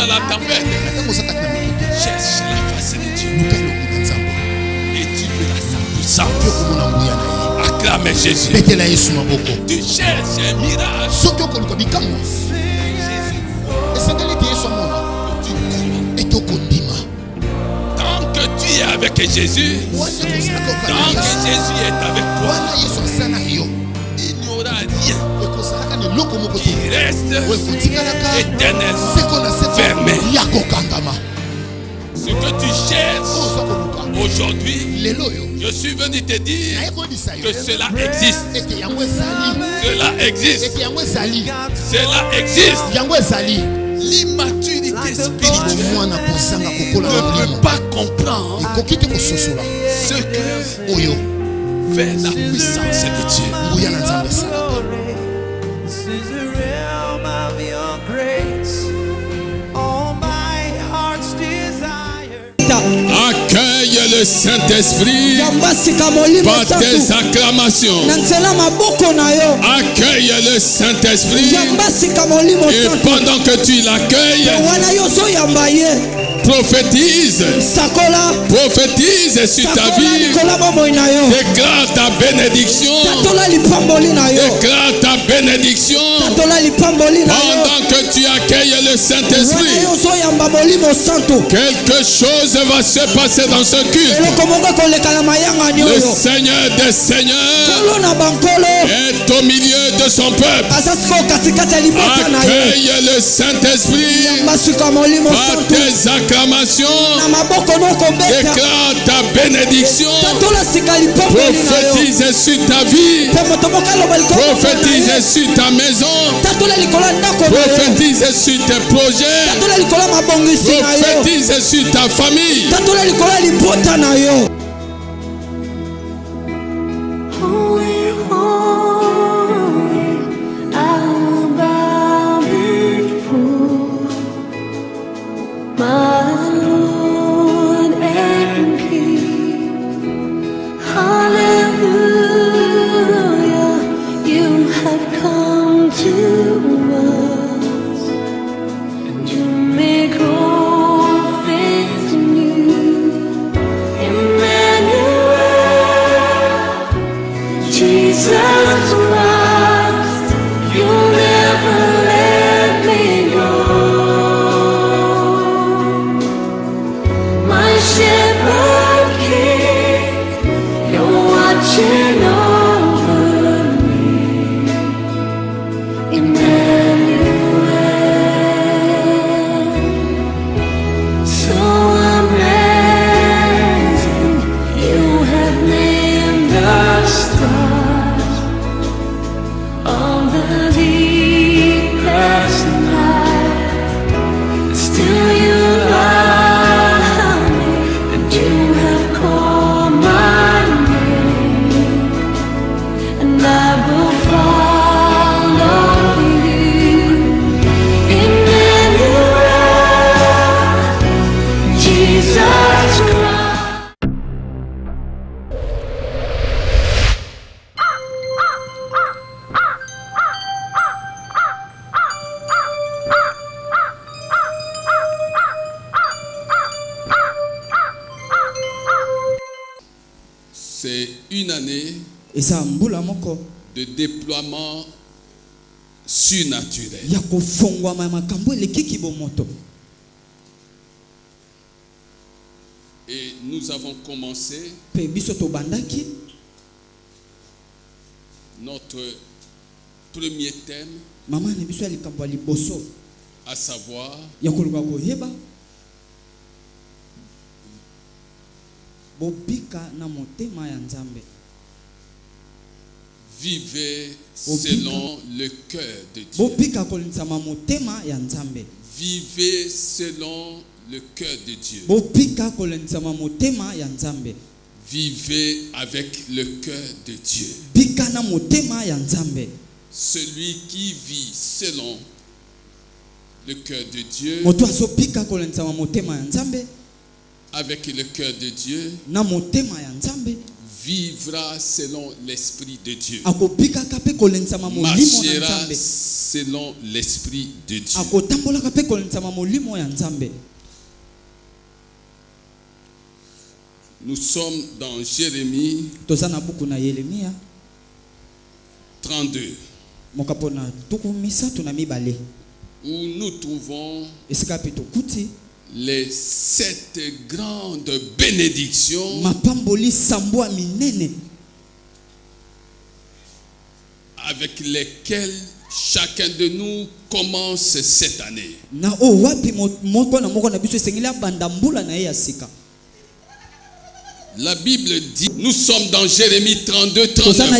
dans la tempête, cherche la face de Dieu. Et tu verras sa puissance. Acclame Jésus. Tu cherches un miracle. Tant que tu es avec Jésus, tant que Jésus est avec toi, il n'y aura rien qui reste éternellement fermé. Ce que tu cherches aujourd'hui, je suis venu te dire que cela existe. Cela existe. Cela existe. L'immaturité spirituelle ne peut pas comprendre ce que fait la puissance de Dieu. Accueille le Saint-Esprit par tes acclamations. Accueille le Saint-Esprit et pendant que tu l'accueilles, prophétise. Prophétise sur ta vie. Déclare ta bénédiction. Déclare ta bénédiction. Pendant que tu accueilles le Saint-Esprit, quelque chose va se passer dans ce culte. Le Seigneur des Seigneurs est au milieu de son peuple. Accueille le Saint-Esprit par tes acclamations. Déclare ta bénédiction. Prophétise sur ta vie. Prophétise sur ta maison. Prophétise sur tes projets. Prophétise sur ta famille. C'est une année de déploiement surnaturel. Et nous avons commencé notre premier thème, à savoir vivez selon le cœur de Dieu. Vivez selon le cœur de Dieu. Vivez avec le cœur de Dieu. Celui qui vit selon le cœur de Dieu, avec le cœur de Dieu, vivra selon l'esprit de Dieu. Marchera selon l'esprit de Dieu. Nous sommes dans Jérémie 32, où nous trouvons les 7 grandes bénédictions avec lesquelles chacun de nous commence cette année. La Bible dit, nous sommes dans Jérémie 32, 39.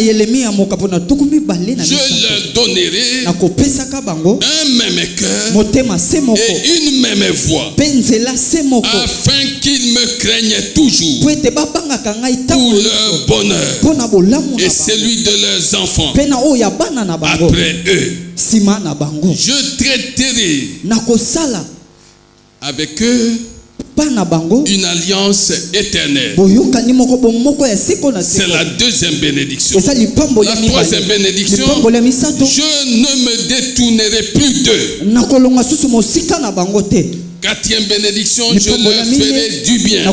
Je leur donnerai un même cœur et une même voix, afin qu'ils me craignent toujours pour leur bonheur et celui de leurs enfants après eux. Je traiterai avec eux une alliance éternelle. C'est la deuxième bénédiction. La troisième bénédiction, je ne me détournerai plus d'eux. Quatrième bénédiction, je leur ferai du bien.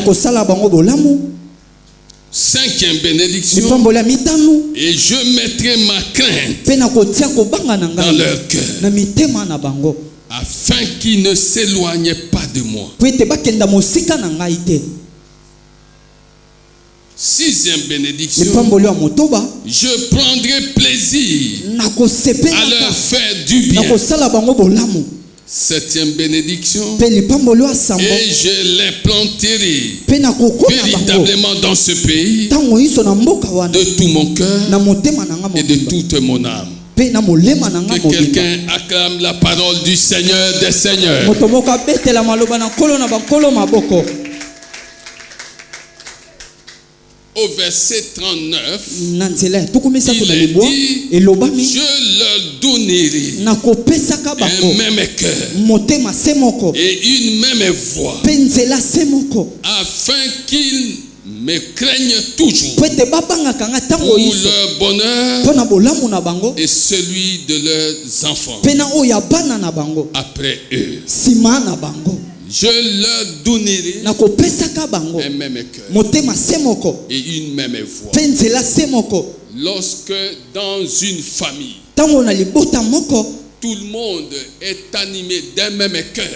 Cinquième bénédiction, et je mettrai ma crainte dans leur cœur, afin qu'ils ne s'éloignent pas de moi. Sixième bénédiction, je prendrai plaisir à leur faire du bien. Septième bénédiction, et je les planterai véritablement dans ce pays de tout mon cœur et de toute mon âme. Que quelqu'un acclame la parole du Seigneur des Seigneurs. Au verset 39, il est dit, je leur donnerai un même cœur et une même voix, afin qu'ils me craignent toujours pour leur bonheur et celui de leurs enfants après eux. Je leur donnerai un même cœur et une même voix. Lorsque dans une famille, tout le monde est animé d'un même cœur,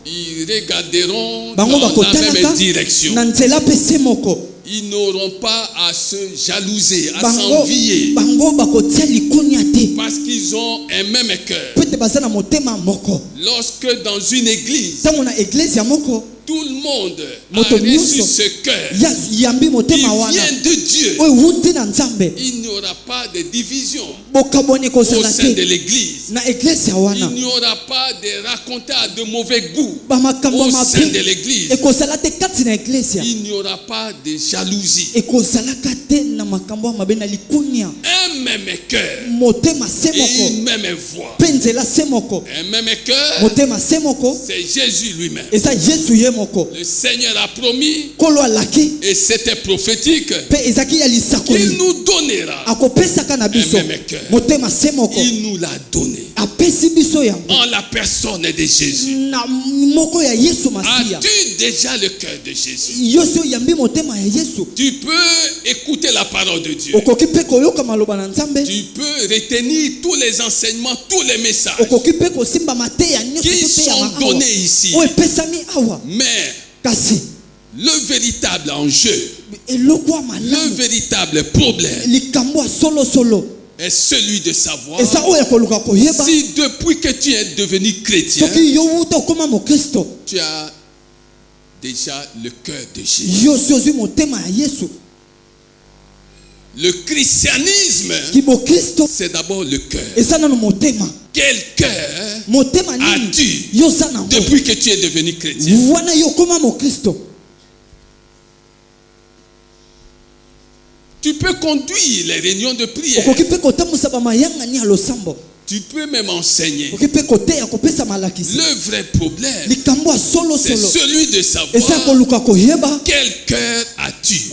ils regarderont dans la même direction. Ils n'auront pas à se jalouser, à s'envier, parce qu'ils ont un même cœur. Lorsque dans une église, tout le monde a reçu ce cœur qui vient de Dieu, il n'y aura pas de division au sein de l'église. Il n'y aura pas de racontage de mauvais goût au sein de l'église. Il n'y aura pas de jalousie. Un même cœur et une même voix. Un même cœur, c'est Jésus lui-même. Le Seigneur a promis, et c'était prophétique, qu'il nous donnera un même cœur. Il nous l'a donné en la personne de Jésus. As-tu déjà le cœur de Jésus? Tu peux écouter la parole de Dieu. Tu peux retenir tous les enseignements, tous les messages qui sont donnés ici. Mais le véritable enjeu, le véritable problème est celui de savoir si depuis que tu es devenu chrétien, tu as déjà le cœur de Jésus. Le christianisme, c'est d'abord le cœur. Quel cœur as-tu depuis que tu es devenu chrétien? Tu peux conduire les réunions de prière. Tu peux même enseigner. Le vrai problème, c'est celui de savoir quel cœur as-tu?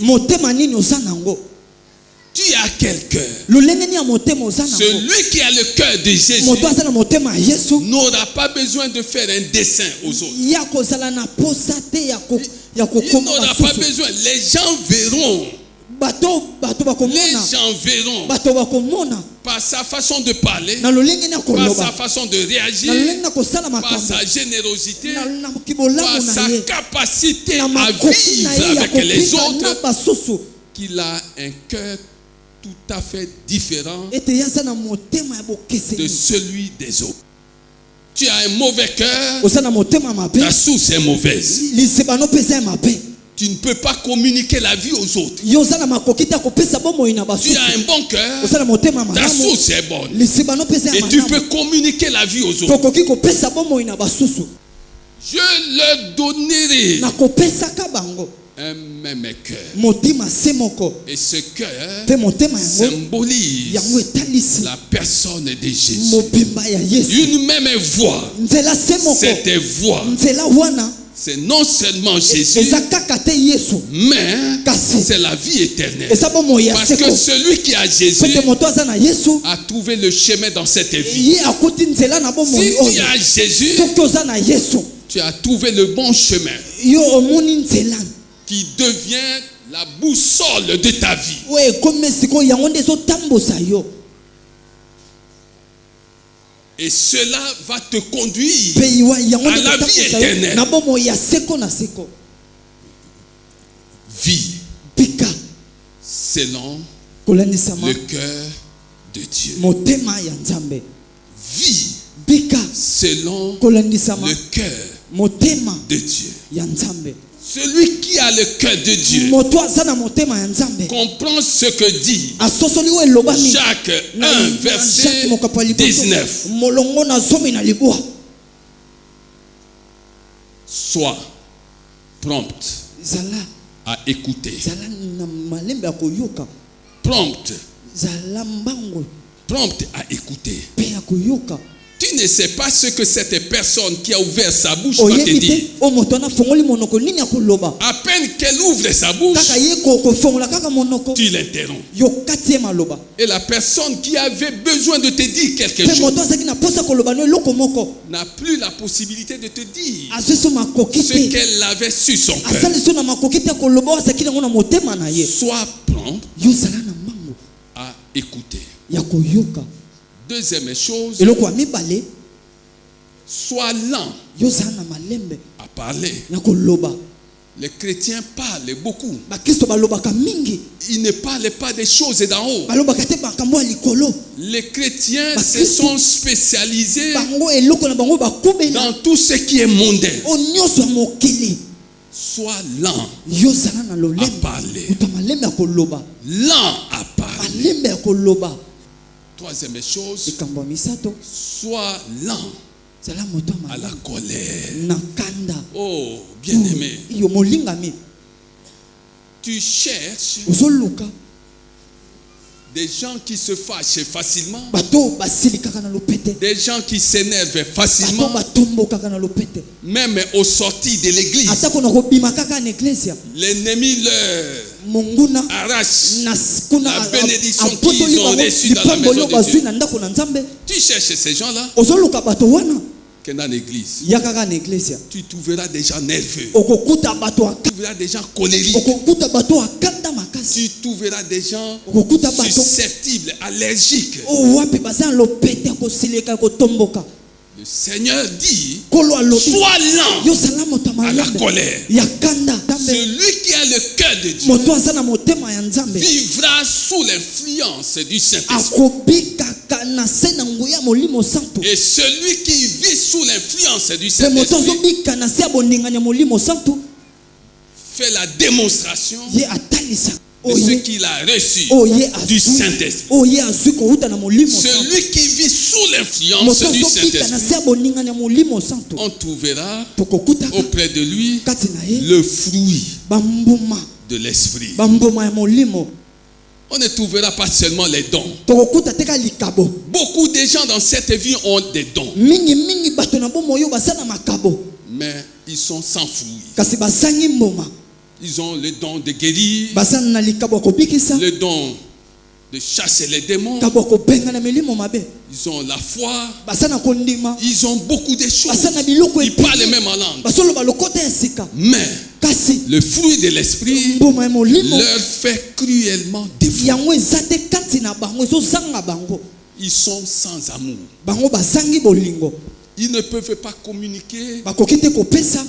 Tu as quel cœur? Celui qui a le cœur de Jésus n'aura pas besoin de faire un dessin aux autres. Il n'aura pas besoin. Les gens verront. Les gens verront par sa façon de parler, par sa façon de réagir, par sa générosité, par sa capacité à vivre avec les autres, qu'il a un cœur tout à fait différent de celui des autres. Tu as un mauvais cœur, ta source est mauvaise. Tu ne peux pas communiquer la vie aux autres. Tu as un bon cœur, ta source est bonne. Et tu peux communiquer la vie aux autres. Je leur donnerai un même cœur. Et ce cœur symbolise la personne de Jésus. Une même voix. Cette voix, c'est non seulement Jésus, mais c'est la vie éternelle. Parce que celui qui a Jésus a trouvé le chemin dans cette vie. Si tu as Jésus, tu as trouvé le bon chemin qui devient la boussole de ta vie. Et cela va te conduire à la vie éternelle. Vie selon le cœur de Dieu. Vie selon le cœur de Dieu. Celui qui a le cœur de Dieu comprend ce que dit Jacques 1, verset 19. Sois prompt à écouter. Prompt à écouter. Tu ne sais pas ce que cette personne qui a ouvert sa bouche va te dire. À peine qu'elle ouvre sa bouche, tu l'interromps. Et la personne qui avait besoin de te dire quelque chose n'a plus la possibilité de te dire ce qu'elle avait sur son cœur. Sois prompt à écouter. Deuxième chose, sois lent à parler. Les chrétiens parlent beaucoup. Ils ne parlent pas des choses d'en haut. Les chrétiens se sont spécialisés dans tout ce qui est mondain. Sois lent à parler. Lent à parler. Troisième chose, sois lent à la colère. Oh, bien-aimé, tu cherches des gens qui se fâchent facilement, des gens qui s'énervent facilement, même au sortir de l'église. L'ennemi leur arrache la bénédiction qu'ils ont reçue dans la maison de Dieu. Tu cherches ces gens-là que dans l'église, tu trouveras des gens nerveux, tu trouveras des gens colériques, tu trouveras des gens susceptibles, allergiques. Le Seigneur dit, sois lent à la colère. Celui qui a le cœur de Dieu vivra sous l'influence du Saint-Esprit. Et celui qui vit sous l'influence du Saint-Esprit fait la démonstration de ce qu'il a reçu du Saint-Esprit. Celui qui vit sous l'influence du Saint-Esprit, on trouvera auprès de lui le fruit de l'Esprit. On ne trouvera pas seulement les dons. Beaucoup de gens dans cette vie ont des dons, mais ils sont sans fruit. Ils ont le don de guérir, le don de chasser les démons. Ils ont la foi. Ils ont beaucoup de choses. Ils parlent même en langue. Mais le fruit de l'esprit leur fait cruellement défaut. Ils sont sans amour. Ils ne peuvent pas communiquer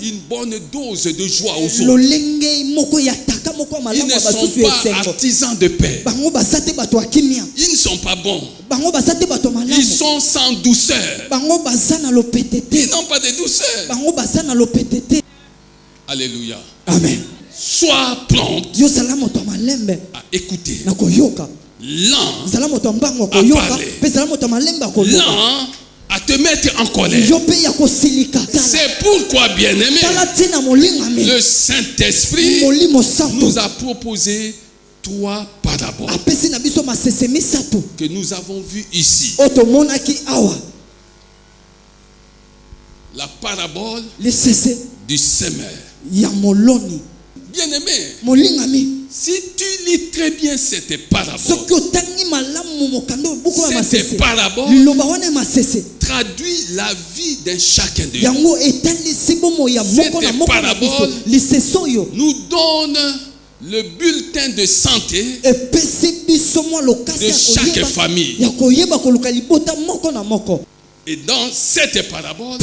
une bonne dose de joie aux autres. Ils ne sont pas artisans de paix. Ils ne sont pas bons. Ils sont sans douceur. Ils n'ont pas de douceur. Alléluia. Amen. Sois prompt à écouter, lent à parler, lent à te mettre en colère. C'est pourquoi, bien-aimé, le Saint-Esprit nous a proposé 3 paraboles que nous avons vues ici. La parabole du semeur. Bien-aimé, si tu lis très bien cette parabole traduit la vie d'un chacun de nous. Cette parabole nous donne le bulletin de santé de chaque famille. Et dans cette parabole,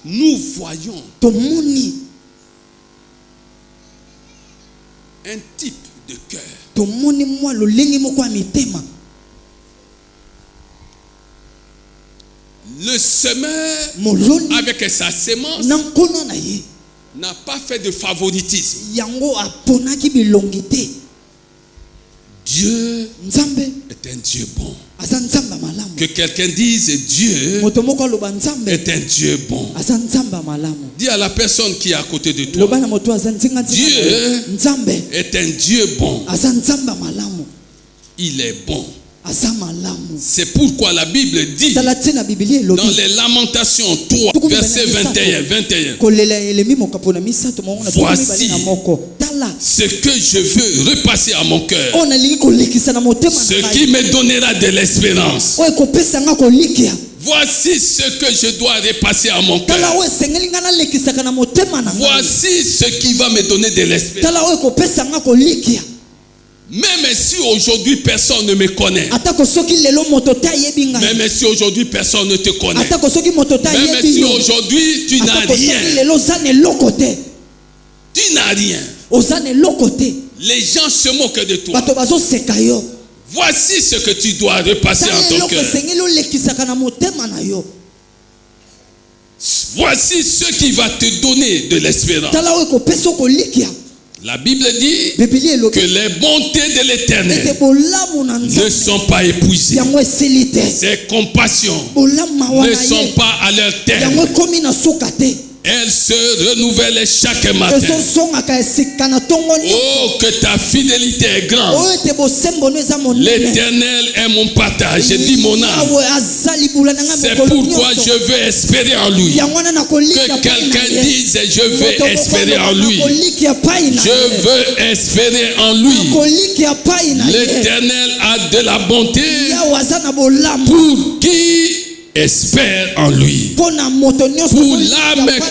nous voyons un type de cœur. Le semeur, avec sa sémence, n'a pas fait de favoritisme. Dieu est un Dieu bon. Que quelqu'un dise Dieu est un Dieu bon. Dis à la personne qui est à côté de toi, Dieu est un Dieu bon. Il est bon. C'est pourquoi la Bible dit dans les Lamentations 3 verset 21, voici ce que je veux repasser à mon cœur, ce qui me donnera de l'espérance. Voici ce que je dois repasser à mon cœur. Voici ce qui va me donner de l'espérance. Même si aujourd'hui personne ne me connaît, même si aujourd'hui personne ne te connaît, même si aujourd'hui tu n'as rien, les gens se moquent de toi. Voici ce que tu dois repasser en ton cœur. Voici ce qui va te donner de l'espérance. La Bible dit que les bontés de l'Éternel ne sont pas épuisées. Ses compassions ne sont pas à leur terme. Elle se renouvelle chaque matin. Oh, que ta fidélité est grande. L'Éternel est mon partage. Je dis mon âme. C'est pourquoi je veux espérer en lui. Que quelqu'un dise je veux espérer en lui. Je veux espérer en lui. L'Éternel a de la bonté pour qui espère en lui, pour l'âme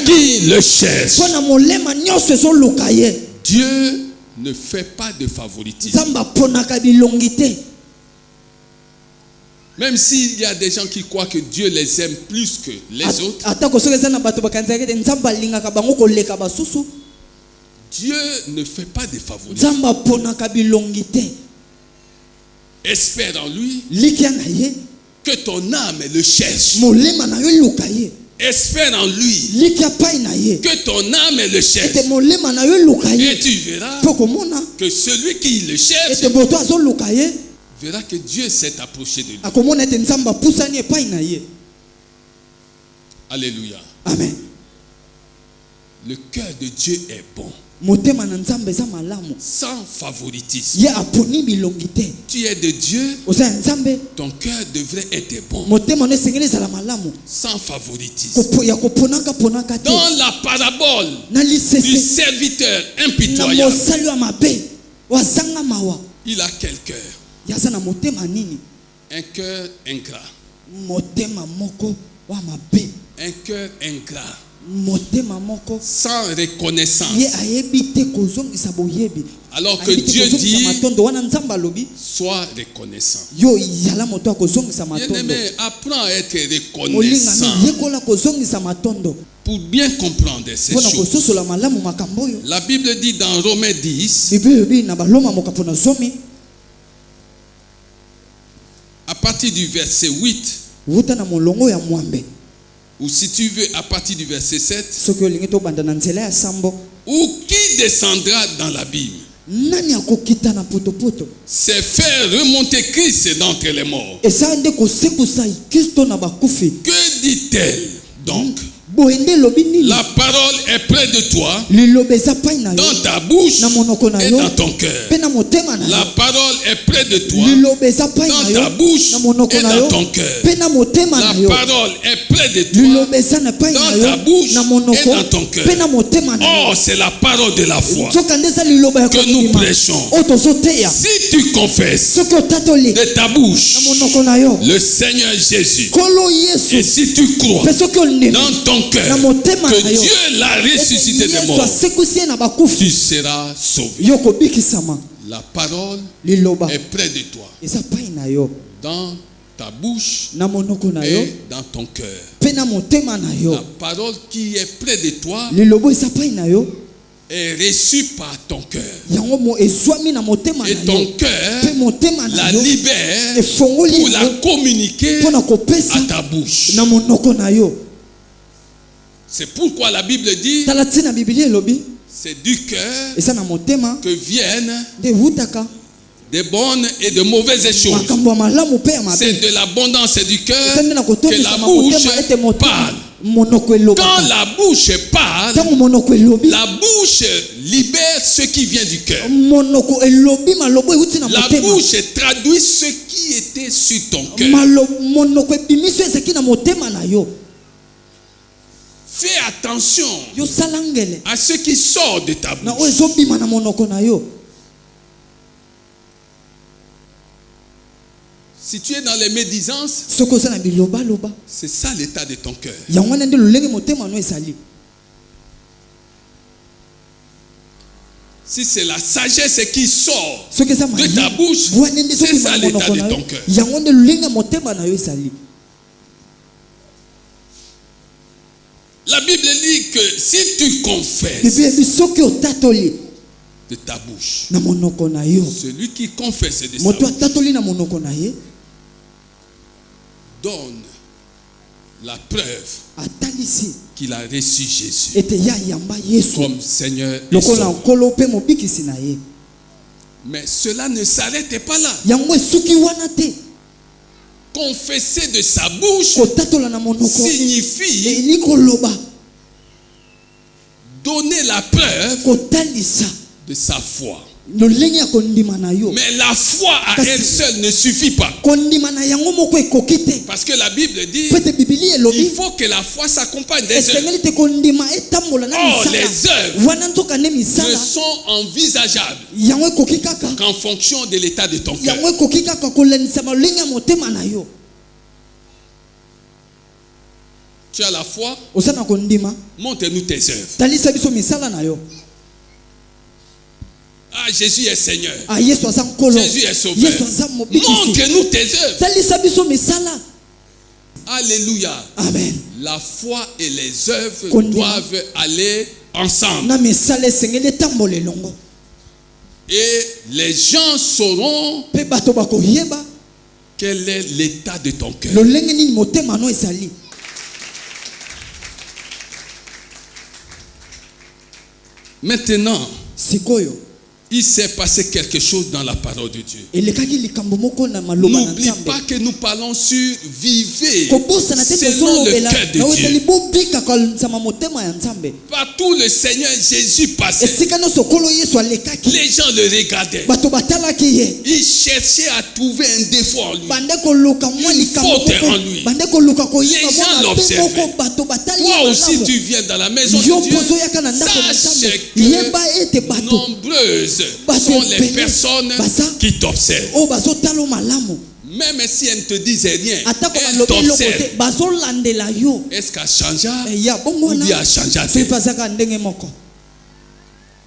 qui le cherche. Dieu ne fait pas de favoritisme. Même s'il y a des gens qui croient que Dieu les aime plus que les autres, Dieu ne fait pas de favoritisme. Espère en lui, que ton âme le cherche. Espère en lui, que ton âme le cherche. Et tu verras que celui qui le cherche verra que Dieu s'est approché de lui. Alléluia. Amen. Le cœur de Dieu est bon. sans favoritisme. Tu es de Dieu, ton cœur devrait être bon, sans favoritisme. Dans la parabole du serviteur impitoyable, il a quel cœur? Un cœur ingrat. Un cœur ingrat, sans reconnaissance. Alors que Dieu dit, sois reconnaissant. Bien-aimé, apprends à être reconnaissant. Pour bien comprendre ces choses, la Bible dit dans Romains 10, à partir du verset 8, ou si tu veux à partir du verset 7, ou qui descendra dans l'abîme? C'est faire remonter Christ d'entre les morts. Que dit-elle donc? La parole est près de toi, dans ta bouche et dans ton cœur. La parole est près de toi, dans ta bouche et dans ton cœur. La parole est près de toi, dans ta bouche et dans ton cœur. Oh, c'est la parole de la foi que nous prêchons. Si tu confesses de ta bouche le Seigneur Jésus, et si tu crois dans ton cœur que Dieu l'a ressuscité des morts, tu seras sauvé. La parole est près de toi, dans ta bouche et dans ton cœur. La parole qui est près de toi est reçue par ton cœur. Et ton cœur la libère pour la communiquer à ta bouche. C'est pourquoi la Bible dit, c'est du cœur que viennent des bonnes et de mauvaises choses. C'est de l'abondance du cœur que la bouche parle. Quand la bouche parle, la bouche libère ce qui vient du cœur. La bouche traduit ce qui était sur ton cœur. Fais attention à ce qui sort de ta bouche. Si tu es dans les médisances, c'est ça l'état de ton cœur. Si c'est la sagesse qui sort de ta bouche, c'est ça l'état de ton cœur. La Bible dit que si tu confesses de ta bouche, celui qui confesse de sa bouche donne la preuve qu'il a reçu Jésus comme Seigneur et Sauveur. Mais cela ne s'arrête pas là. Confesser de sa bouche signifie donner la preuve de sa foi. Mais la foi à elle seule ne suffit pas. Parce que la Bible dit il faut que la foi s'accompagne des œuvres. Or, les œuvres ne sont envisageables qu'en fonction de l'état de ton cœur. Tu as la foi, montre-nous tes œuvres. Ah, Jésus est Seigneur. Jésus est Sauveur. Montre-nous tes œuvres. Alléluia. Amen. La foi et les œuvres doivent aller ensemble. Et les gens sauront quel est l'état de ton cœur. Maintenant, il s'est passé quelque chose dans la parole de Dieu. N'oublie pas que nous parlons sur vivez selon le cœur de Dieu. Partout le Seigneur Jésus passait, les gens le regardaient. Ils cherchaient à trouver un défaut en lui, une faute en lui. Les gens l'observaient. Toi aussi tu viens dans la maison de Dieu. Sache que nombreuses sont les personnes qui t'observent. Même si elles ne te disent rien, elles t'observent. Est-ce qu'elle changea ou bien elle changea?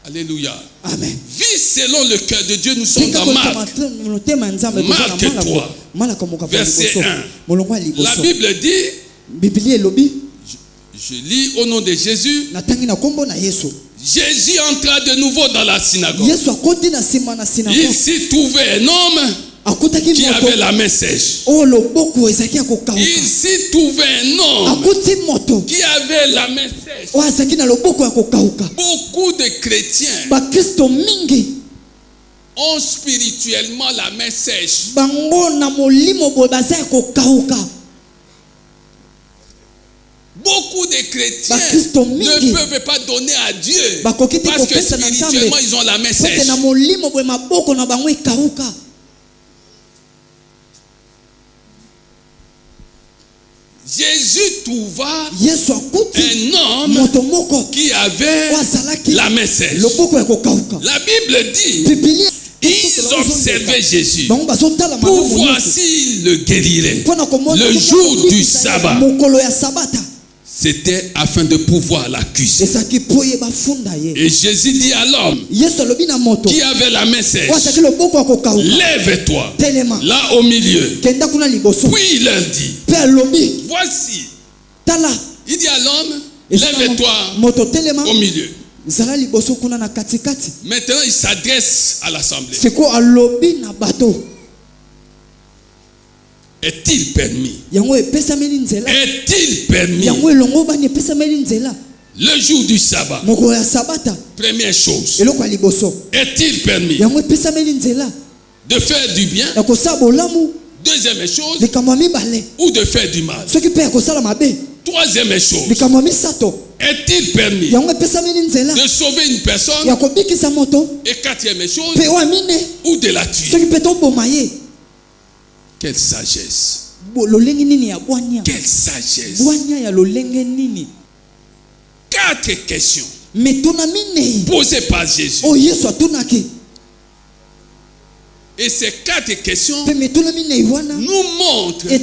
Alléluia. Amen. Vis selon le cœur de Dieu. Nous sommes dans Marc 3, verset 1. La Bible dit, je lis au nom de Jésus. Jésus entra de nouveau dans la synagogue. Il s'y trouvait un homme qui avait la main sèche. Il s'y trouvait un homme qui avait la main sèche. Beaucoup de chrétiens ont spirituellement la main sèche. Beaucoup de chrétiens ne peuvent pas donner à Dieu parce que spirituellement ils ont la main sèche. Jésus trouva un homme qui avait la main sèche. La Bible dit, ils observaient Jésus pour voir s'il le guérirait le jour du sabbat. C'était afin de pouvoir l'accuser. Et Jésus dit à l'homme qui avait la main sèche, lève-toi là au milieu. Puis il leur dit, voici. Il dit à l'homme, lève-toi au milieu. Maintenant il s'adresse à l'assemblée. Est-il permis? Est-il permis le jour du sabbat? Première chose. Est-il permis de faire du bien? Deuxième chose, ou de faire du mal? Troisième chose, est-il permis de sauver une personne? Et quatrième chose, ou de la tuer? Quelle sagesse! Quelle sagesse! 4 questions posées par Jésus. Et ces 4 questions nous montrent 2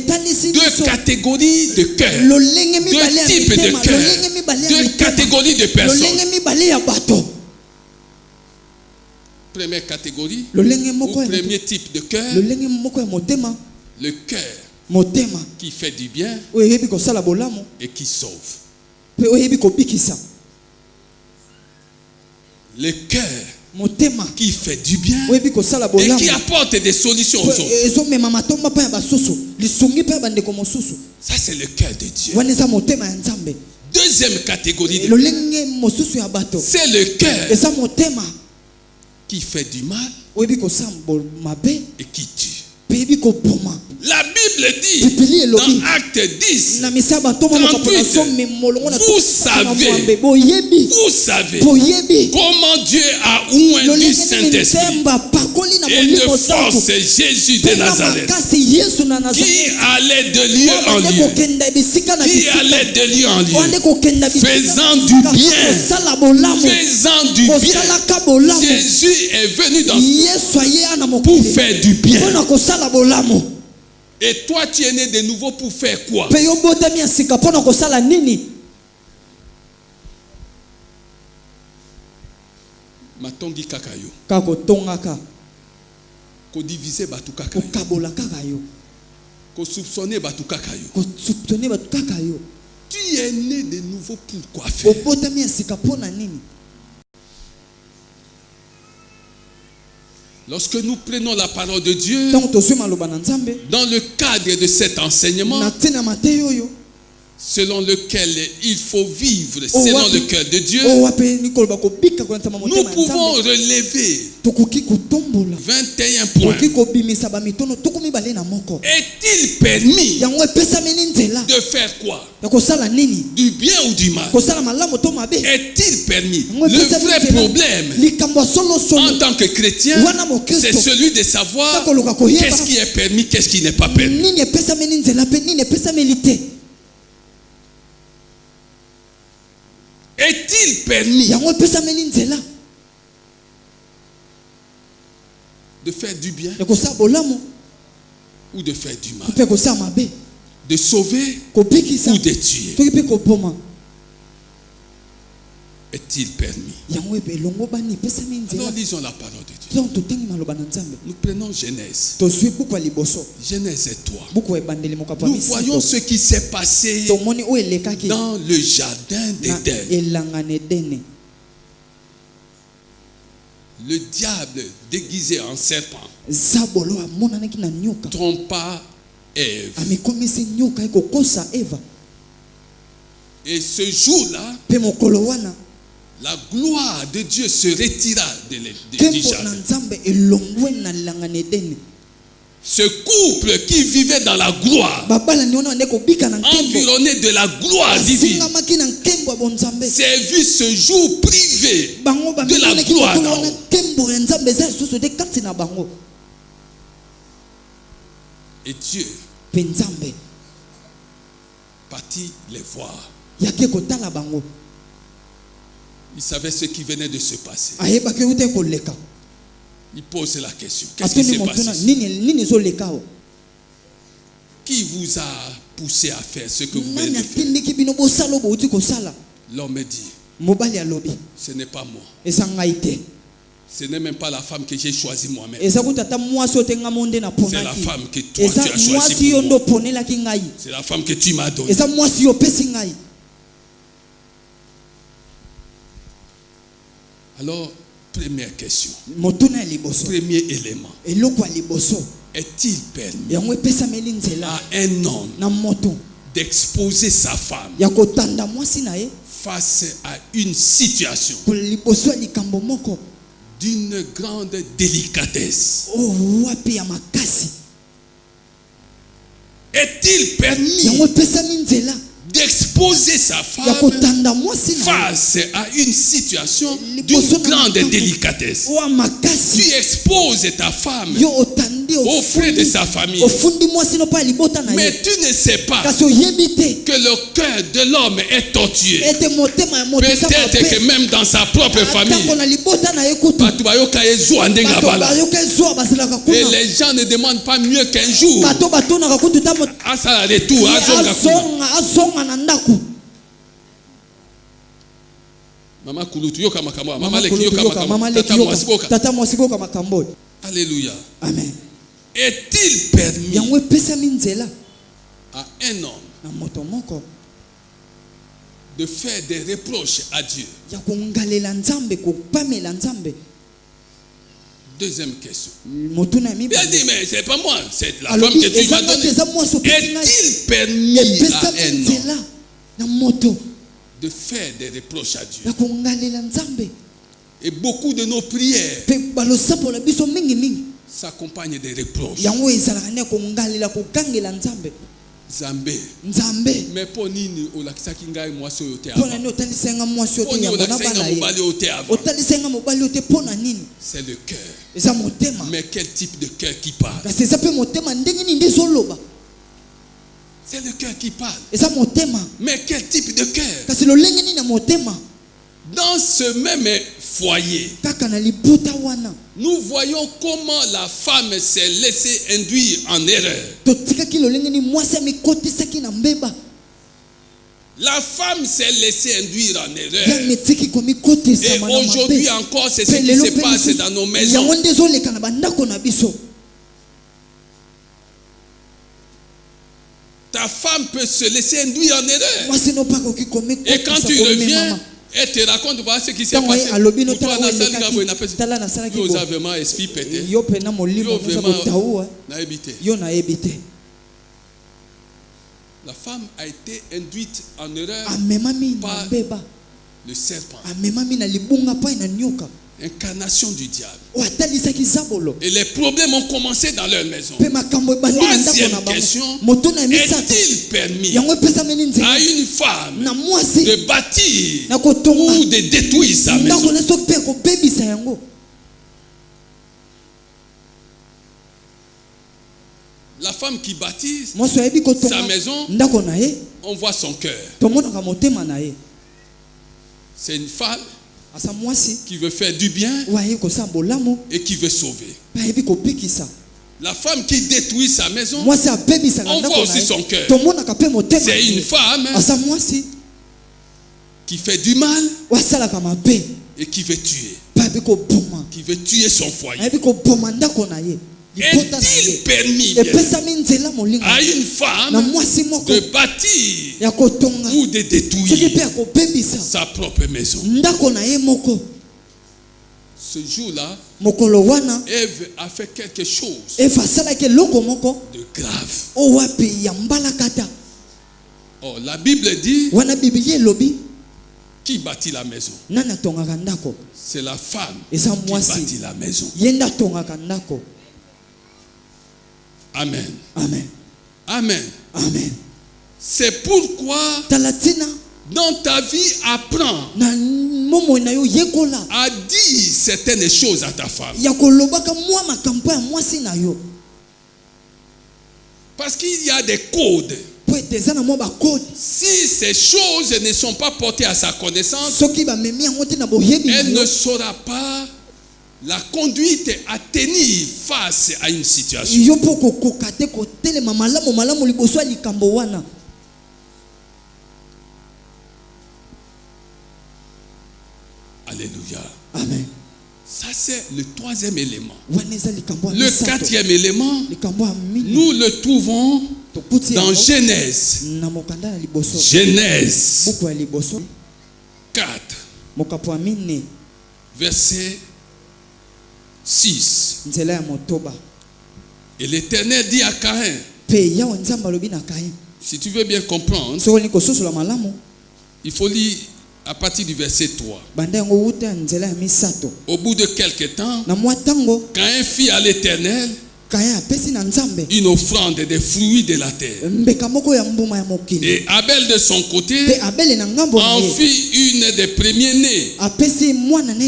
catégories de cœur, 2 types de cœur, 2 catégories de personnes. Première catégorie, ou premier type de cœur, le cœur qui fait du bien et qui sauve. Le cœur qui fait du bien et qui apporte des solutions aux autres. Ça c'est le cœur de Dieu. Deuxième catégorie de cœur, c'est le cœur qui fait du mal et qui tue. La Bible dit dans Acte 10, 38, vous savez comment Dieu a oint du Saint-Esprit et de force Jésus de Nazareth, qui allait de lieu en lieu, faisant du bien. Jésus est venu dans pour faire du bien. Et toi tu es né de nouveau pour faire quoi? Matongi kakayo. Ko diviser batu kakayo. Ko soupçonner batu kakayo. Tu es né de nouveau pour quoi faire? Lorsque nous prenons la parole de Dieu dans le cadre de cet enseignement, selon lequel il faut vivre selon le cœur de Dieu, nous pouvons relever 21 points. Est-il permis de faire quoi? Du bien ou du mal? Est-il permis? Le vrai problème en tant que chrétien, c'est celui de savoir qu'est-ce qui est permis, qu'est-ce qui n'est pas permis. Est-il permis de faire du bien ou de faire du mal, de sauver ou de tuer? Est-il permis? Alors lisons la parole de Dieu. Nous prenons Genèse. Genèse est 3. Nous voyons ce qui s'est passé dans le jardin d'Éden. Le diable déguisé en serpent trompa Ève. Et ce jour-là, la gloire de Dieu se retira du jardin. Ce couple qui vivait dans la gloire, environné de la gloire divine, s'est vu ce jour privé de la gloire d'en haut. Et Dieu partit les voir. Il savait ce qui venait de se passer. Il pose la question. Qu'est-ce qui s'est passé? Qui vous a poussé à faire ce que vous venez de faire? L'homme dit, ce n'est pas moi. Ce n'est même pas la femme que j'ai choisie moi-même. C'est la femme que toi tu as choisie pour moi. C'est la femme que tu m'as donnée. Alors, première question. Premier élément. Est-il permis à un homme d'exposer sa femme face à une situation d'une grande délicatesse? Est-il permis d'exposer sa femme face à une situation d'une grande délicatesse? Tu exposes ta femme aux frais de sa famille, mais tu ne sais pas que le cœur de l'homme est tortueux. Peut-être que même dans sa propre famille, et les gens ne demandent pas mieux qu'un jour à sa retour, Maman Kulutu yoka makambo, maman leki yoka makambo, tata mwasiko makambo. Alléluia. Amen. Est-il permis à un homme de faire des reproches à Dieu? Deuxième question. Bien dit, mais c'est pas moi, c'est la femme que tu m'as donnée. Est-il permis à un homme de faire des reproches à Dieu? Et beaucoup de nos prières s'accompagnent des reproches. Nzambe. Mais pour nini olakisaki ngai mwasi oyo te avant? C'est le cœur. Mais quel type de cœur qui parle? C'est le cœur qui parle. Mais quel type de cœur? Dans ce même foyer, nous voyons comment la femme s'est laissée induire en erreur. La femme s'est laissée induire en erreur. Et aujourd'hui encore, c'est ce qui se passe dans nos maisons. Ta femme peut se laisser induire en erreur. Et quand tu reviens, elle te raconte voilà ce qui s'est passé. Vous avez vraiment esprit pété. Vous vraiment habité. La femme a été induite en erreur par le serpent. Incarnation du diable. Et les problèmes ont commencé dans leur maison. Troisième question, est-il permis à une femme de bâtir ou de détruire sa maison? La femme qui baptise sa maison, on voit son cœur. C'est une femme qui veut faire du bien et qui veut sauver. La femme qui détruit sa maison, on voit aussi son cœur. C'est une femme qui fait du mal et qui veut tuer. Qui veut tuer son foyer. Est-il permis à une femme de bâtir ou de détruire sa propre maison? Ce jour-là, Ève a fait quelque chose de grave. Oh, la Bible dit qui bâtit la maison? C'est la femme qui bâtit la maison. Amen. Amen. Amen. Amen. C'est pourquoi dans ta vie, apprends à dire certaines choses à ta femme. Parce qu'il y a des codes. Si ces choses ne sont pas portées à sa connaissance, elle ne saura pas la conduite à tenir face à une situation. Alléluia. Amen. Ça c'est le troisième élément. Le quatrième élément, nous le trouvons dans Genèse. Genèse 4, verset 6. Et l'Éternel dit à Caïn, si tu veux bien comprendre, il faut lire à partir du verset 3. Au bout de quelque temps, Caïn fit à l'Éternel une offrande des fruits de la terre. Et Abel de son côté en fit une des premiers-nés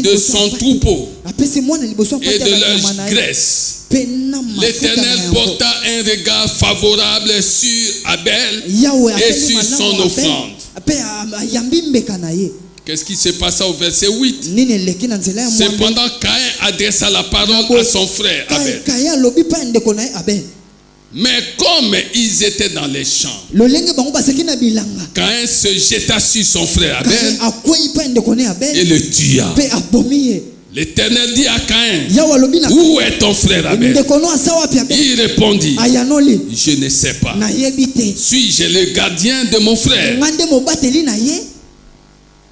de son troupeau et de leur graisse. L'Éternel porta un regard favorable sur Abel et sur son offrande. Qu'est-ce qui se passa au verset 8? Cependant, Caïn adressa la parole à son frère Abel. Mais comme ils étaient dans les champs, Caïn se jeta sur son frère Abel et le tua. L'Éternel dit à Caïn, où est ton frère Abel? Il répondit, je ne sais pas. Suis-je le gardien de mon frère?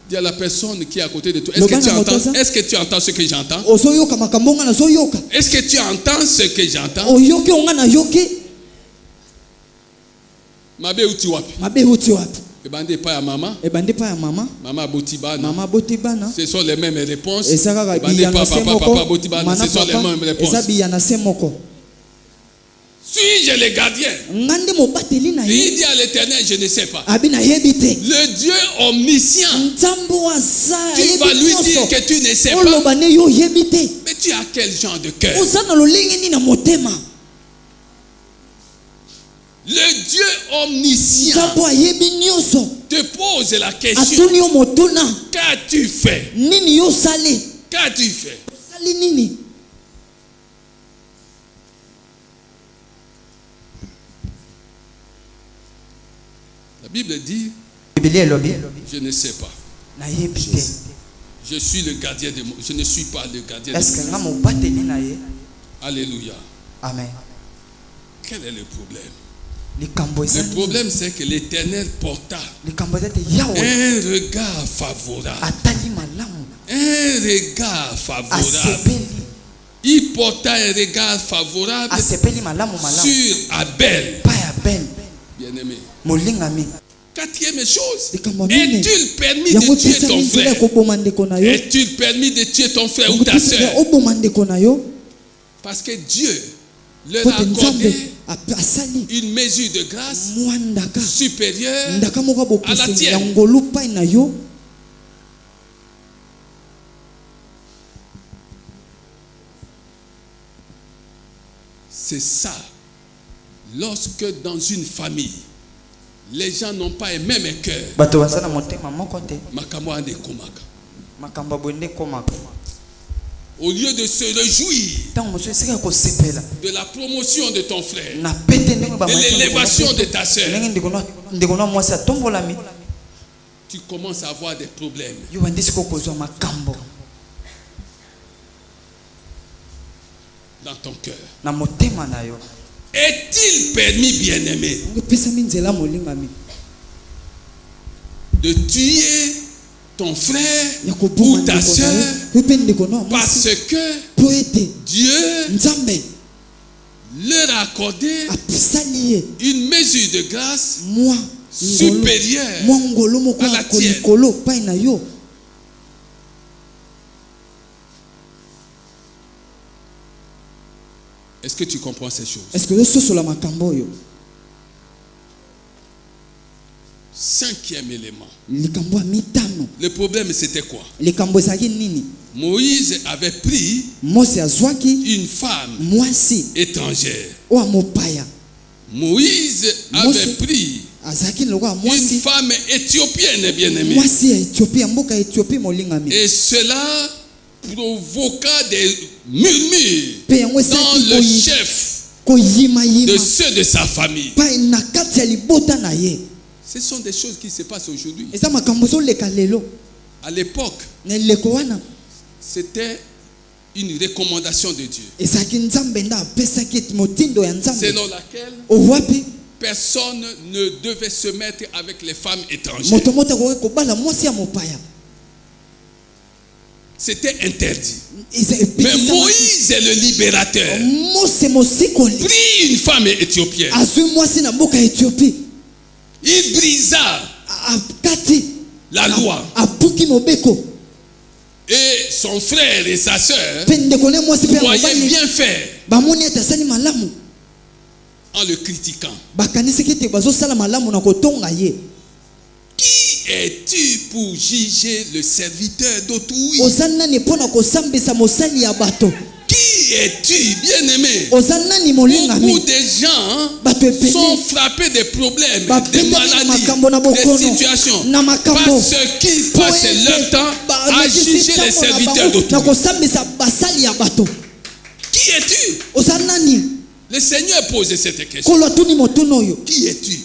Dis à la personne qui est à côté de toi, est-ce que tu entends ce que j'entends? Est-ce que tu entends ce que j'entends? Mabe uti wapi? Ebande pa ya mama. Mama botibana. Ce sont les mêmes réponses. Ebande pa papa botibana. Ce sont les mêmes réponses. Suis-je le gardien? Il dit à l'Éternel, je ne sais pas. Le Dieu omniscient, tu vas lui dire que tu ne sais pas. Mais tu as quel genre de cœur? Le Dieu omniscient te pose la question, qu'as-tu fait? Qu'as-tu fait? La Bible dit, je ne sais pas. Je suis le gardien de mon... Je ne suis pas le gardien de mon... Alléluia. Amen. Quel est le problème? Le problème, c'est que l'Éternel porta un regard favorable. Un regard favorable. Il porta un regard favorable sur Abel. Bien-aimé. Molingami. Quatrième chose, est-il permis de tuer ton frère? Est-il permis de tuer ton frère ou ta soeur? Parce que Dieu leur a accordé une mesure de grâce supérieure à la tienne. C'est ça. Lorsque dans une famille, les gens n'ont pas un même cœur, au lieu de se réjouir de la promotion de ton frère, de l'élévation de ta soeur, tu commences à avoir des problèmes. Dans ton cœur. Est-il permis, bien-aimé, de tuer ton frère ou ta soeur parce que Dieu leur a accordé une mesure de grâce supérieure à la tienne? Est-ce que tu comprends ces choses? Cinquième élément. Le problème, c'était quoi? Moïse avait pris une femme étrangère. Moïse avait pris une femme éthiopienne, bien-aimée. Et cela provoqua des murmures dans le chef de ceux de sa famille. Ce sont des choses qui se passent aujourd'hui. À l'époque, c'était une recommandation de Dieu selon laquelle personne ne devait se mettre avec les femmes étrangères. C'était interdit. Mais Moïse est le libérateur. Prit une femme éthiopienne. Il brisa la loi. Et son frère et sa soeur voyaient bien faire en le critiquant. Qui es-tu pour juger le serviteur d'autrui? Qui es-tu, bien-aimé? Beaucoup de gens sont frappés des problèmes, des maladies, des situations, parce qu'ils passent leur temps à juger les serviteurs d'autrui. Qui es-tu? Le Seigneur pose cette question. Qui es-tu?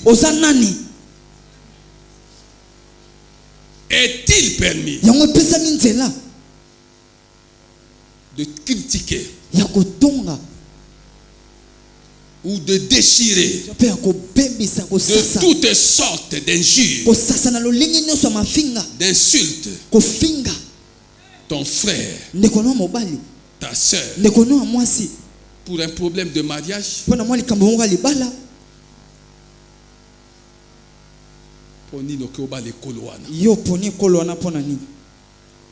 Est-il permis de critiquer ou de déchirer de toutes sortes d'injures, d'insultes ton frère, ta soeur, pour un problème de mariage,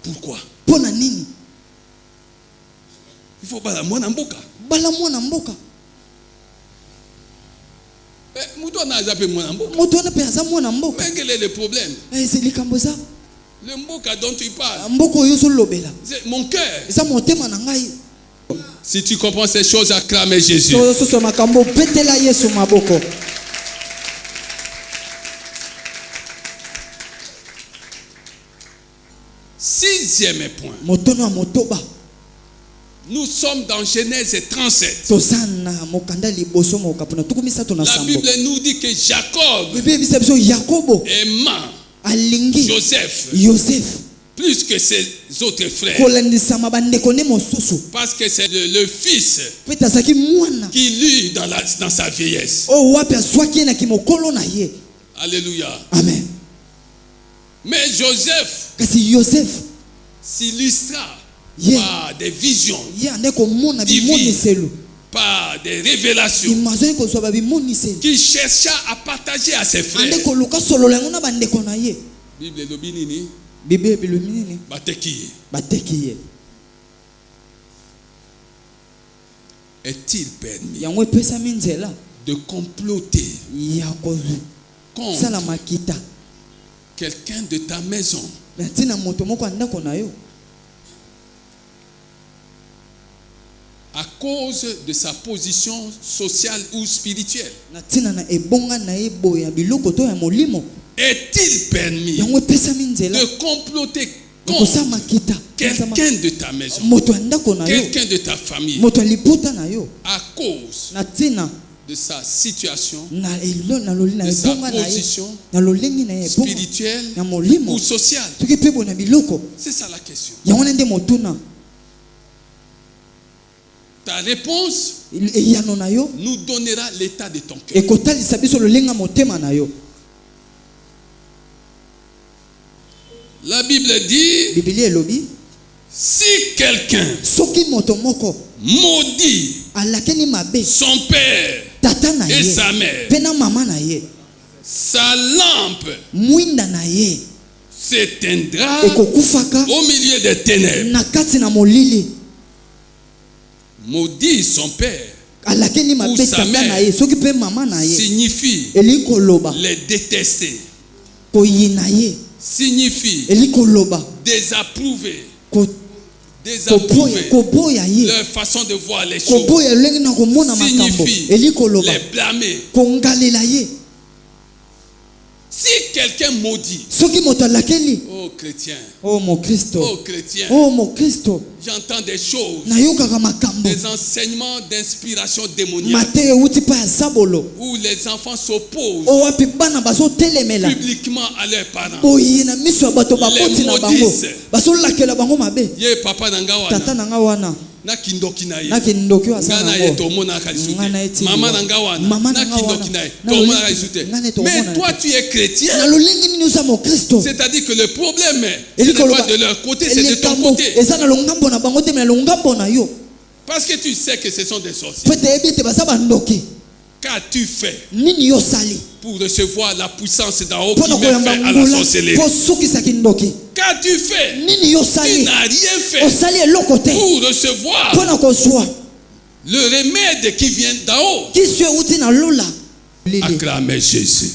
pourquoi? Il faut bala mwana mboka. Mutu anazape mwana mboka. Mais quel est le problème? Le mboka dont tu parles, c'est mon cœur. Si tu comprends ces choses, acclame Jésus. Sixième point. Nous sommes dans Genèse 37. La Bible nous dit que Jacob aima Joseph plus que ses autres frères, parce que c'est le fils qui lut dans sa vieillesse. Alléluia. Amen. Mais Joseph s'illustra par des visions divines par des révélations, qui chercha à partager à ses frères. Bible lobinini. Bateki. Est-il permis de comploter contre quelqu'un de ta maison à cause de sa position sociale ou spirituelle? Est-il permis de comploter contre quelqu'un de ta maison, quelqu'un de ta famille, à cause de sa situation, de sa position spirituelle ou sociale? C'est ça la question. Ta réponse nous donnera l'état de ton cœur. La Bible dit, si quelqu'un maudit son père et sa mère, sa lampe s'éteindra au milieu des ténèbres. Maudit son père ou sa mère signifie les détester, signifie désapprouver leur façon de voir les choses, signifie les blâmer. Si quelqu'un maudit, oh chrétien, oh mon Christ, oh chrétien, oh mon Christ, j'entends des choses, des enseignements d'inspiration démoniaque, où les enfants s'opposent publiquement à leurs parents, les maudissent. Ye papa nangawana na kindoki na ye ngana ye tomona kalisute mama nangawana na kindoki na ye tomona kalisute. Mais toi tu es chrétien, c'est-à-dire que le problème ce n'est pas de leur côté, c'est de ton côté, parce que tu sais que ce sont des sorciers. Qu'as-tu fait pour recevoir la puissance d'en haut qui met fin à la sorcellerie? Qu'as-tu fait? Tu n'as rien fait pour recevoir le remède qui vient d'en haut. Acclamez Jésus.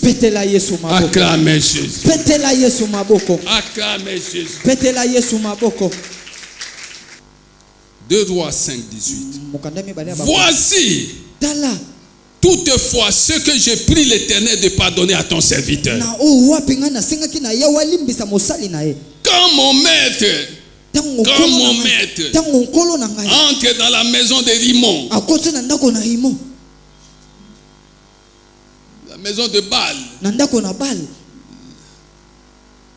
Acclamez Jésus. Acclamez Jésus. 2 Rois 5, 18. Voici toutefois ce que j'ai pris l'Éternel de pardonner à ton serviteur. Quand mon maître entre dans la maison de Rimon, la maison de Baal,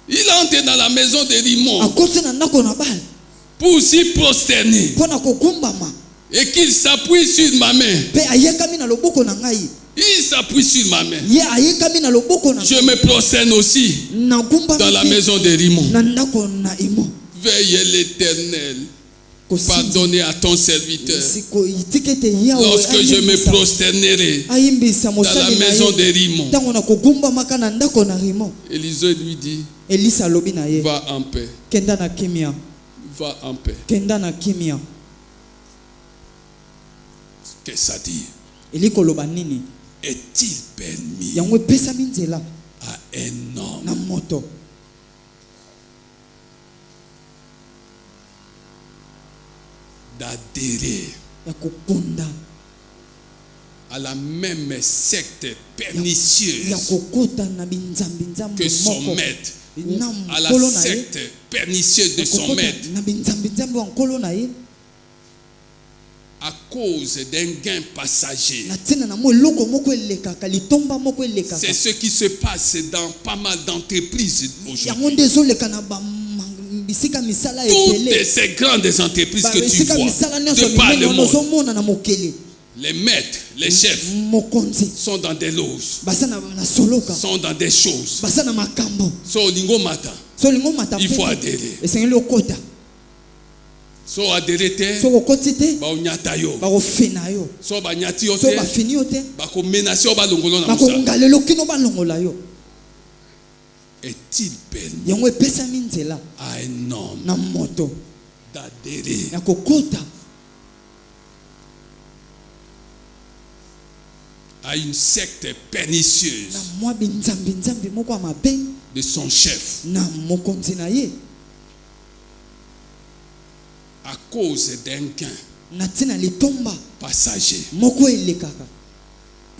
il entre dans la maison de Rimon pour s'y prosterner et qu'il s'appuie sur ma main. Il s'appuie sur ma main. Je me prosterne aussi dans la maison de Rimon. Veille l'Éternel, pardonnez à ton serviteur lorsque je me prosternerai dans la maison de Rimon. Élisée lui dit, va en paix. Va en paix. Qu'est-ce que ça dit? Est-il permis à un homme d'adhérer à la même secte pernicieuse que son maître, ou à la secte pernicieuse de son maître, à cause d'un gain passager? C'est ce qui se passe dans pas mal d'entreprises aujourd'hui. Toutes ces grandes entreprises que tu vois de par le monde, les maîtres, les chefs sont dans des loges, sont dans des choses. Il faut adhérer. So aderete. So kokotite. Ba onyata yo. Ba kofina yo. So ba nyati yo So te. ba fini yo te. Ba ko menacer ba longolo na Ba musa. ko ngalelo kino ba longola yo. Est-il permis Yango epesa minzela à un homme na moto d'adhérer ya kokota à une secte pernicieuse na mwa binzambi moko ya mabe de son chef na mokonzi na ye à cause d'un gain na ntina litomba passager? moko elekaka?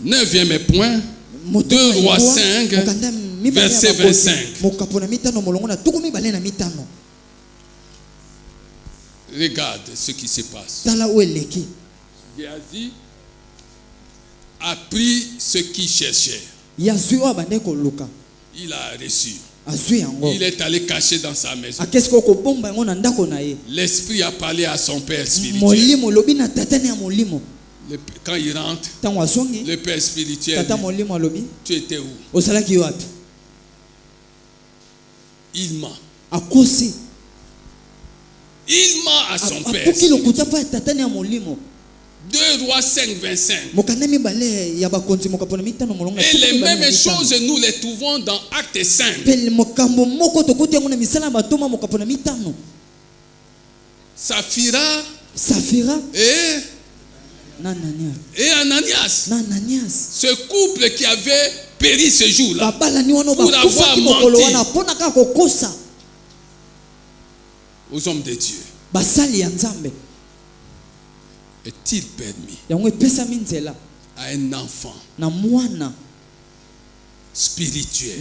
9e point, 2 Rois 5, verset 25. mokapona mitano molongo na tuku mibale na mitano. Regarde ce qui se passe. Tala o eleki. Géasi a pris ce qu'il cherchait. Yazui o abande koluka. Il a reçu. Azui yango. Il est allé cacher dans sa maison. Akesko ko bomba yango na ndako na ye. L'esprit a parlé à son père spirituel. Molimo lobi na tatane ya molimo. Quand il rentre, le père spirituel dit, tu étais où? Il ment. Il ment à son père. 2 Rois 5, 25. Et les mêmes choses, nous les trouvons dans Acte 5. Saphira et Ananias. Ce couple qui avait péri ce jour-là pour avoir menti aux hommes de Dieu. Est-il permis à un enfant spirituel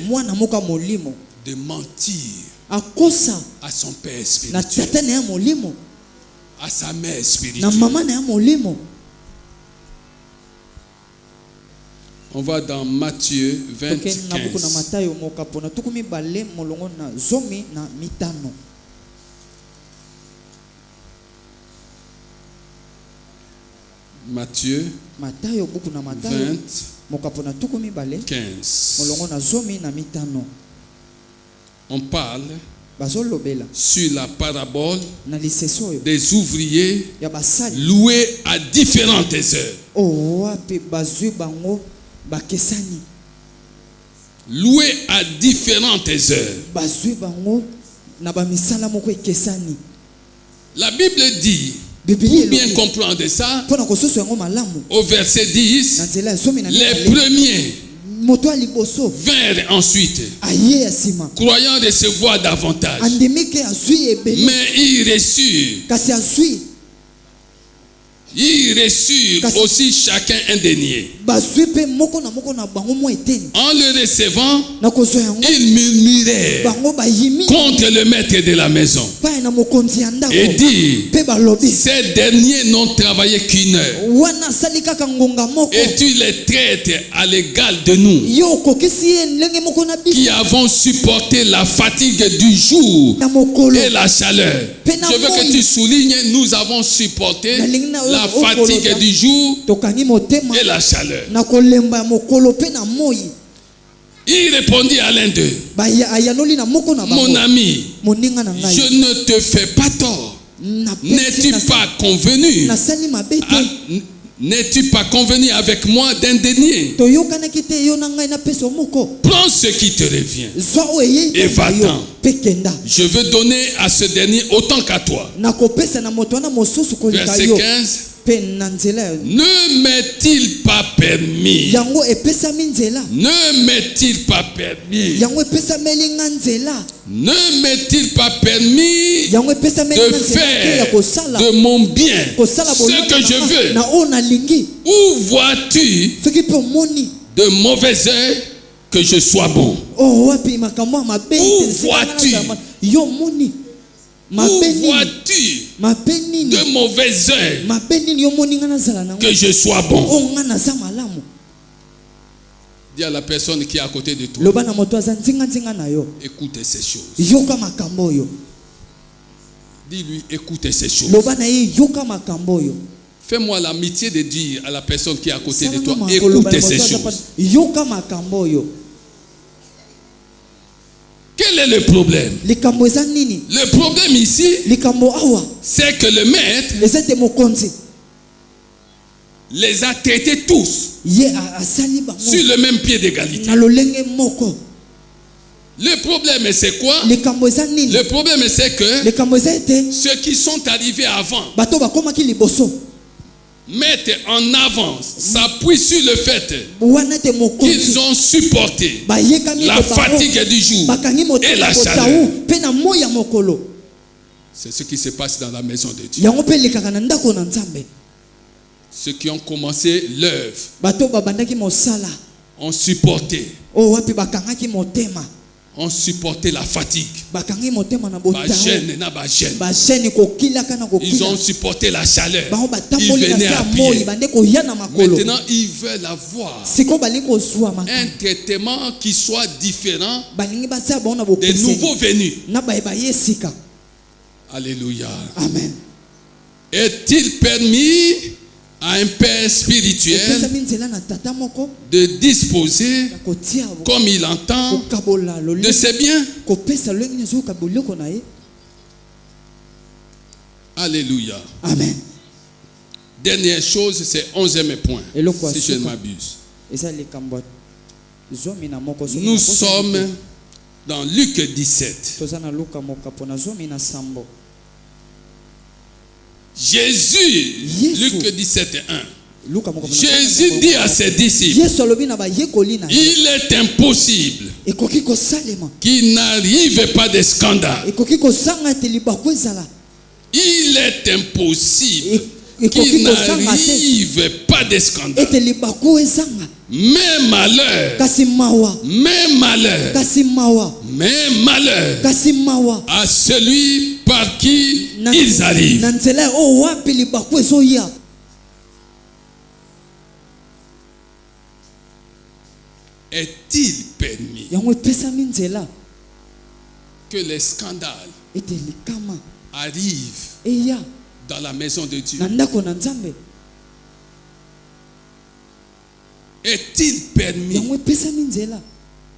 de mentir à son père spirituel, à sa mère spirituelle? On va dans Matthieu 25. Matthieu 15. On parle sur la parabole des ouvriers loués à différentes heures. Loués à différentes heures. La Bible dit, pour bien comprendre ça, au verset 10, les premiers vinrent ensuite, croyant recevoir davantage, mais ils reçurent aussi chacun un denier. En le recevant, ils murmuraient contre le maître de la maison et dirent, ces derniers n'ont travaillé qu'une heure, et tu les traites à l'égal de nous qui avons supporté la fatigue du jour et la chaleur. Je veux que tu soulignes, nous avons supporté la fatigue du jour et la chaleur. Il répondit à l'un d'eux, mon ami, je ne te fais pas tort. N'es-tu pas convenu avec moi d'un denier? Prends ce qui te revient et va-t'en. Je veux donner à ce dernier autant qu'à toi. Verset 15. Ne m'est-il pas permis? Ne m'est-il pas permis? Ne m'est-il pas permis de faire de mon bien ce que je veux? Où vois-tu de mauvais œil que je sois bon? Où vois-tu? Où vois-tu de mauvais œil que je sois bon? Dis à la personne qui est à côté de toi, écoute ces choses. Dis-lui, écoute ces choses. Fais-moi l'amitié de dire à la personne qui est à côté de toi, écoute ces choses. Quel Quel est le problème? likambo eza nini? Le problème ici, Likambo awa c'est que le maître eza te mokonzi les a traités tous ye asali bango sur le même pied d'égalité. na lolenge moko. Le problème c'est quoi? Likambo eza nini? Le problème c'est que Likambo eza ete ceux qui sont arrivés avant bato bakomaki liboso mettent en avance, s'appuient sur le fait wana te mokonzi qu'ils ont supporté bayekami la fatigue du jour bakangi et motema la kotawu chaleur. mpe na moi ya mokolo. C'est ce qui se passe dans la maison de Dieu. Yango mpe elekaka na ndako na Nzambe. Ceux qui ont commencé l'œuvre Bato babandaki mosala ont supporté o wapi bakangaki motema ont supporté la fatigue. bakangi motema na botawu basheni kokilaka na Ils ont kokila supporté la chaleur. bango Ils batamboli na venaient se à ya moi pied. bande koya na makolo. Maintenant, ils veulent avoir siko bali kozwa un makambo traitement qui soit différent balingi basala bango na des bokeseni nouveaux venus. na baye esika. Alléluia. Amen. Est-il permis à un père spirituel Opesami nzela na tata moko de disposer ya kotia comme il entend kokabola de lolenge ses biens? kopesa lolenge azoyoka boloko na ye. Alléluia. Amen. Dernière chose, c'est 11e point. Eloko Si je ne asuka. m'abuse. Eza likambo zomi na moko soki Nous na posa sommes te. dans Luc 17. toza na luka mokapo na zomi na sambo. Jésus, Yesu. Luc 17, 1. Luka mokapo na Jésus dit à ses disciples, Yesu alobi na bayekoli na ye il est impossible ekoki kosalema qu'il n'arrive pas de scandale. ekoki kozanga ete libaku ezala Il est impossible Et qu'il kozanga te n'arrive pas de scandale. ete libaku ezanga Mais malheur, kasi mawa mais malheur, kasi mawa mais malheur kasi mawa à celui par qui na ils arrivent. na nzela o wapi libaku ezoya. Est-il permis yango epesami nzela que les scandales ete likama arrivent eya dans la maison de Dieu? na ndako na Nzambe. Est-il permis yango epesami nzela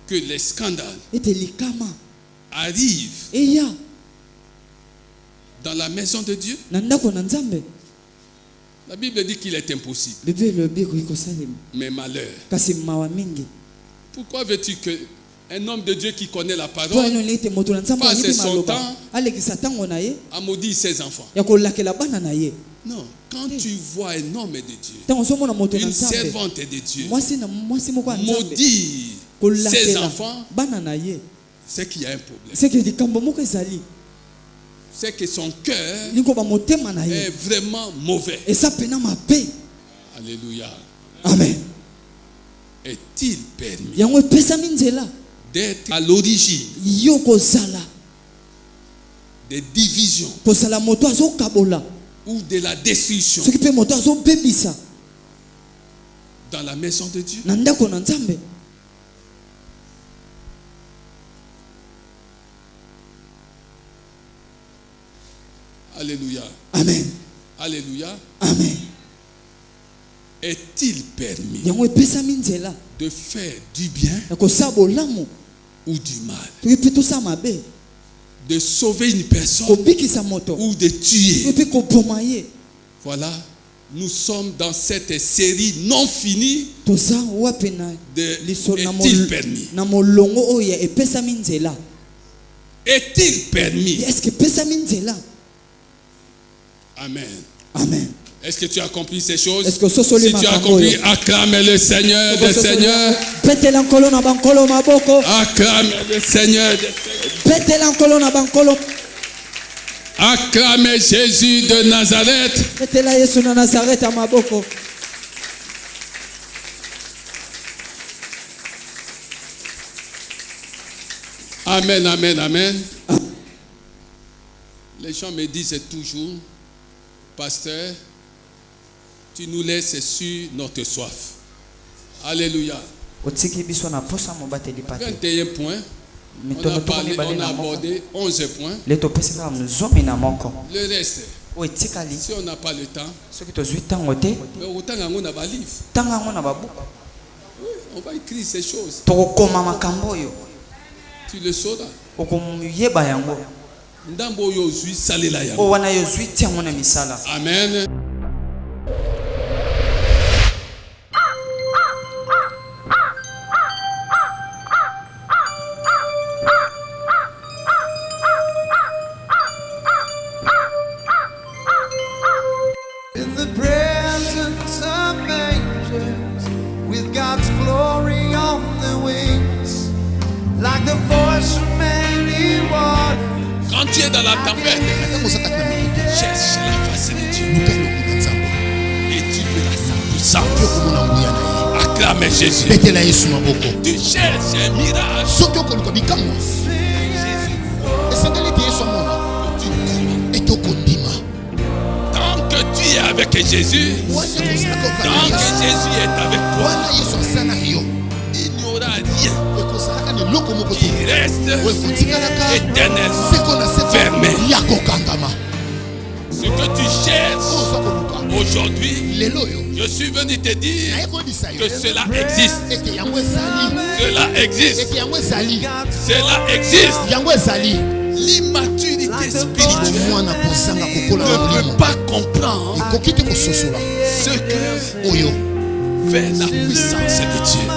que les scandales ete likama arrivent eya dans la maison de Dieu? na ndako na Nzambe. La Bible dit qu'il est impossible, Bebe elobi ekoki kosalema mais malheur. kasi mawa mingi. Pourquoi veux-tu que un homme de Dieu qui connaît la Po parole elongi ete moto na Nzambe passe ayebi son maloba temps alekisa ntango na ye à maudire ses enfants? ya kolakela bana na ye. Non, quand tu vois un homme de Dieu, Ntango ozomona moto na une Nzambe servante de Dieu, mwasi moko ya Nzambe maudire ses kolakela enfants, bana na ye c'est qu'il y a un problème. seke likambo moko ezali C'est que son cœur likoba motema na est ye vraiment mauvais. eza pena mabe. Alléluia. Amen. Est-il permis yango epesami nzela d'être à l'origine yo kozala des divisions kozala moto azokabola ou de la destruction soki mpe moto azobebisa dans la maison de Dieu? na ndako na Nzambe? Alléluia. Amen. Alléluia. Amen. Est-il permis yango epesami nzela de faire du bien ya kosala bolamu ou du mal, toki mpe tosala mabe de sauver une personne kobikisa moto ou de toki tuer? mpe koboma ye? Voilà, nous sommes dans cette série non finie toza wapi na de liso Est-il permis? na molongo oyo ya epesami nzela. Est-il permis? Eske epesami nzela? Amen. Amen. Est-ce que tu as compris ces choses? Est-ce que ce sont les Si tu as makambo compris, yo? acclame le Seigneur des Seigneurs. Petela nkolo na bankolo maboko. Acclame le Seigneur des Seigneurs. Petela nkolo na bankolo. Acclame Jésus de Nazareth. Petela Yesu na Nazareth ya maboko. Amen, amen, amen. Les gens me disent toujours, pasteur, tu nous laisses sur notre soif. Alléluia. Otiki biso na posa mobateli pate. 21 points. On a abordé 11 points. Leto pesika mzomi na moko. Le reste, Oetikali. si on n'a pas le temps, Soki tozwi ntango te, mais autant qu'on a un livre, tanga ngo na babuku. on va écrire ces choses. Tokokoma makambo oyo. Tu le sauras. okomuyeba yango ndambo oyo ozwi salela yango o wana yozwi tiango na misala. amen. In the presence of angels, with God's glory on the wings, like the voice of many waters. Quand tu es dans la tempête, cherche la face de Dieu et tu verras sa puissance. Acclame Jésus. Tu cherches un miracle. Tant que tu es avec Jésus, tant que Jésus est avec toi, il n'y aura rien qui reste éternellement fermé. Ce que tu cherches aujourd'hui, je suis venu te dire que cela existe. Cela existe. Cela existe. L'immaturité spirituelle ne peut pas comprendre ce que fait la puissance de Dieu.